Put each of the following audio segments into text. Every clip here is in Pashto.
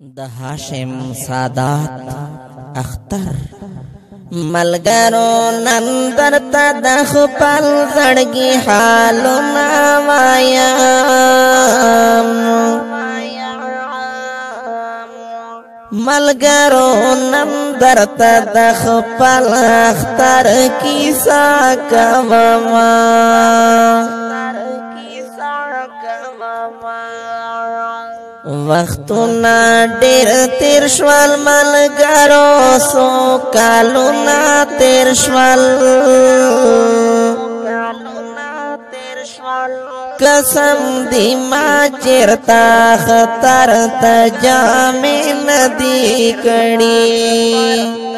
د هاشم سادات اختر ملګرو نن درته د خپل زړګي حالونه وایم ملګرو نن درته د خپل اختر کیسه کوم وختونه ډېر تیر شول ملګرو سو کالونه تیر شول قسم دی ما چیرته خطر ته جامې ندی کړي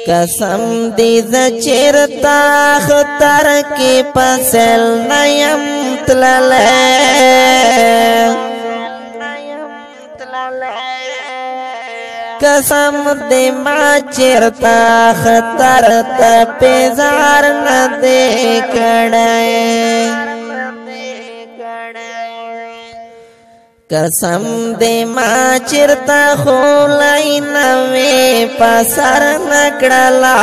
قسم دی ز چیرته خطر کې پسل نیم تللی قسم دی ما چیرته خطر ته پیزار ندی کړی قسم دی ما چیرته خولای نوی پسر نکړلا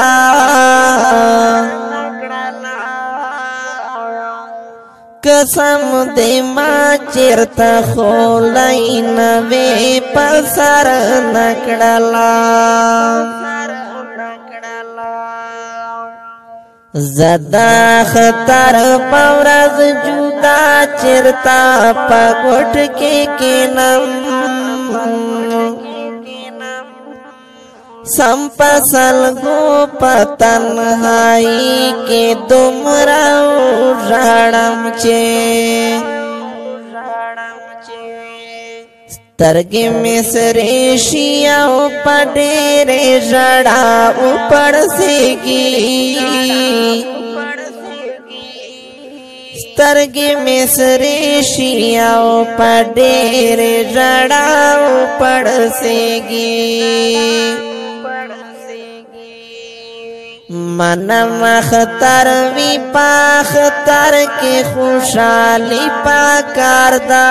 قسم دی ما چیرته خولای نوی پسر نکړلا زدا خطر پورز جدا چرتا پګوټ کې کینم سم پسل گو پتنهایی کې دومره ژړم چې سترګې مې سرې شي او په ډېرې ژړا وپړسېږي سترګې مې سرې شي او په ډېرې ژړا وپړسېږي منم اختر وی په اختر کې خوشحالي پکار ده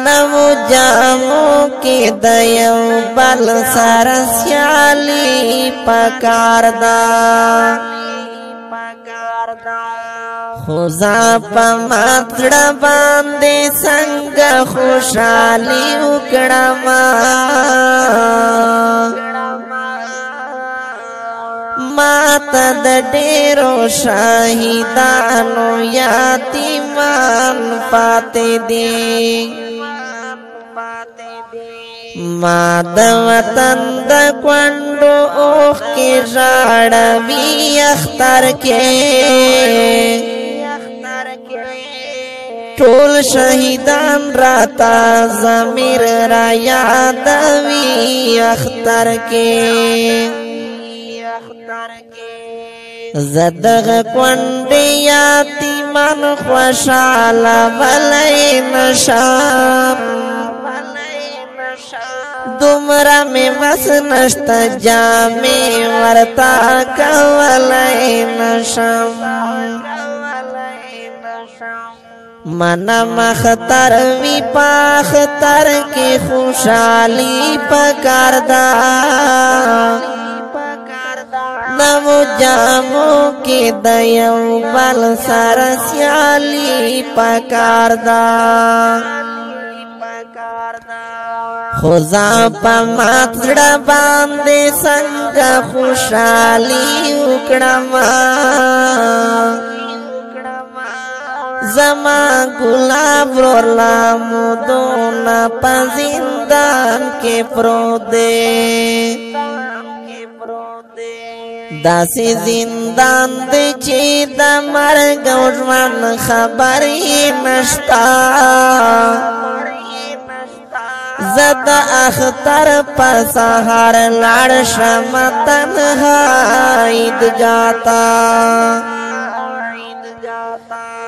نمو جامو کې د یو بل سره سیالي پکار ده خو زه په ماتړه باندې څنګه خوشحالي وکړم ماته د ډېرو شهیدانو یتیمان پاتې دي ما د وطن د کونډو اوښکې ژړوي اختر کې ټول شهیدان راته ضمیر را یادوي اختر کې زه دغه کونډې یتیمان خوشحاله ولی نشم دومره مې وس نشته جامې ورته کولی نشم منم اختر وی په اختر کې خوشحالي پکار ده نمو جامو کې د یو بل سره سیالي پکار ده خو زه په مات زړه باندې څنګه خوشحالي وکړم زما ګلاب ورور لامودونه په زندان کې پروت دی داسې زندان دی چې د مرګ او ژوند خبرې نشته زه د اختر په سهار لاړ شم تنها عیدګاه ته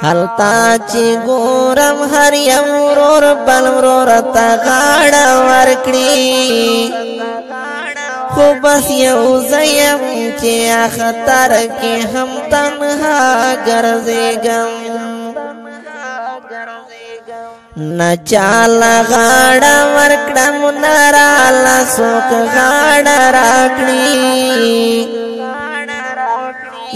هلته چې ګورم هر یو ورور بل ورور ته غاړه ورکړي خو بس یو زه یم چې اختر کې هم تنها ګرځېږم نچالا غاڑا ورکڑم نرالا سوک غاڑا راکڑی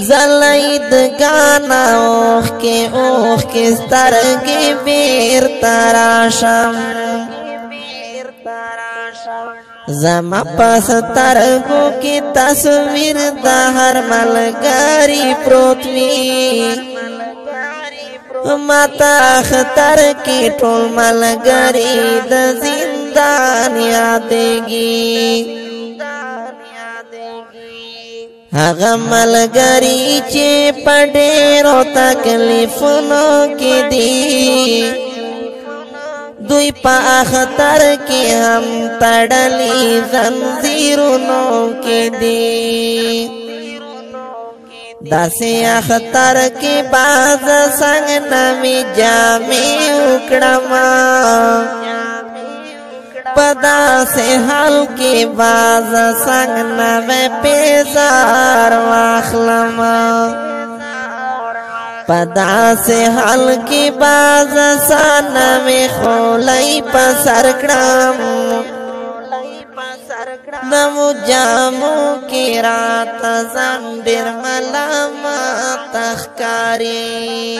زلید گانا اوخ کے سترگی بیر تراشم زما پس ترگو کی تصویر دا ہر ملگاری پروتوی ماتا اختر کی ټول ملګری د زندان یادېږي هغه ملګری چې په ډېرو تکلیفونو کې دي دوی په اختر کې هم تړلي زنځیرونو کې دي داسې اختر کې باز څنګه نوې جامې وکړم په داسې حال کې باز څنګه نوې پیزار واخلم په داسې حال کې باز څنګه نوې خولۍ په سر کړم نمو جامو کی رات زنډر ملامت تخکاری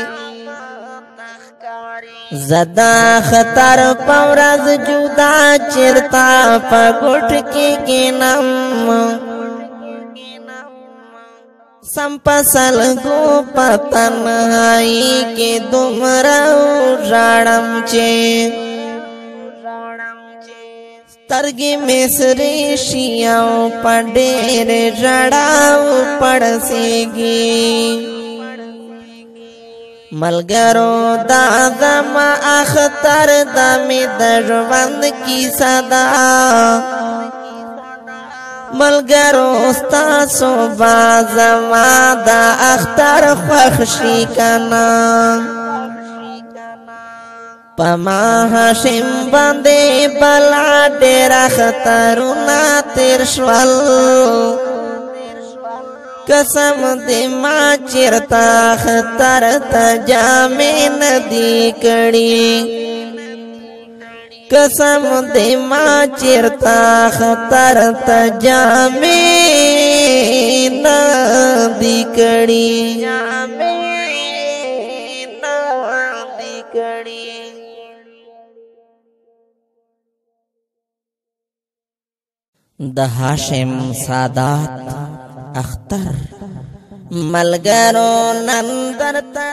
زدا خطر پورز جدا چرتا پګټ کې کینم سمپسل گو پتنهایی کې دومره راړم چې سترګې مصری شیاو پډېر رړاو پړسېږي ملګرو دا زما اختر د مې د ژوند کیسه ده ملګرو ستاسو به زما د اختر خوښ شي کنه پما هاشم باندې بلا ډېر خطرونه تیر شول قسم دې ما چیرته خطر ته جامې ندي کړې قسم دې ما چیرته خطر ته جامې ندي کړې د هاشم سادات اختر ملګرو نن درته